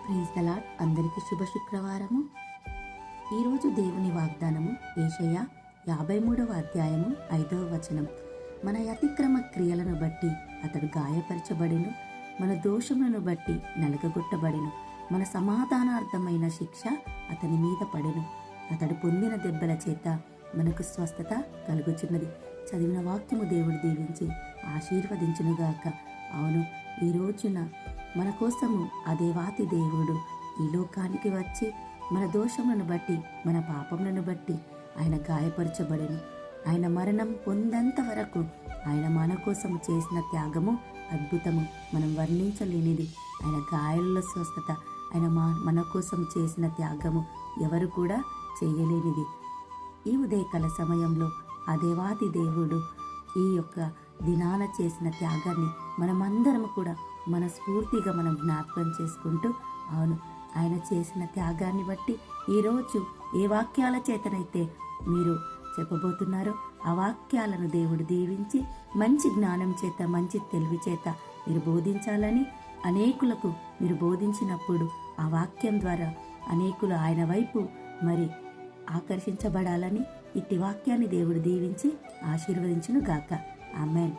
Praise the lord. అందరికీ శుభ శుక్రవారము. ఈరోజు దేవుని వాగ్దానము యెషయా 53వ అధ్యాయము 5వ వచనం. మన అతిక్రమ క్రియలను బట్టి అతడు గాయపరచబడిను, మన దోషములను బట్టి నలగగొట్టబడిను, మన సమాధానార్థమైన శిక్ష అతని మీద పడెను, అతడు పొందిన దెబ్బల చేత మనకు స్వస్థత కలుగుచున్నది. చదివిన వాక్యము దేవుడు దీవించి ఆశీర్వదించునుగాక. అవును, ఈ రోజున మన కోసము ఆ దేవాతి దేవుడు ఈ లోకానికి వచ్చి మన దోషములను బట్టి, మన పాపములను బట్టి ఆయన గాయపరచబడెను. ఆయన మరణం పొందేంత వరకు ఆయన మన కోసం చేసిన త్యాగము అద్భుతము, మనం వర్ణించలేనిది. ఆయన గాయాలలో స్వస్థత, ఆయన మన కోసం చేసిన త్యాగము ఎవరు కూడా చేయలేనిది. ఈ ఉదయకాల సమయంలో ఆ దేవాతి దేవుడు ఈ యొక్క దినాన చేసిన త్యాగాన్ని మనమందరం కూడా మనస్ఫూర్తిగా మనం జ్ఞాపకం చేసుకుంటూ, అవును, ఆయన చేసిన త్యాగాన్ని బట్టి ఈరోజు ఏ వాక్యాల చేతనైతే మీరు చెప్పబోతున్నారో ఆ వాక్యాలను దేవుడు దీవించి మంచి జ్ఞానం చేత, మంచి తెలివి చేత మీరు బోధించాలని, అనేకులకు మీరు బోధించినప్పుడు ఆ వాక్యం ద్వారా అనేకులు ఆయన వైపు మరి ఆకర్షించబడాలని ఇట్టి వాక్యాన్ని దేవుడు దీవించి ఆశీర్వదించును గాక. ఆమేన్.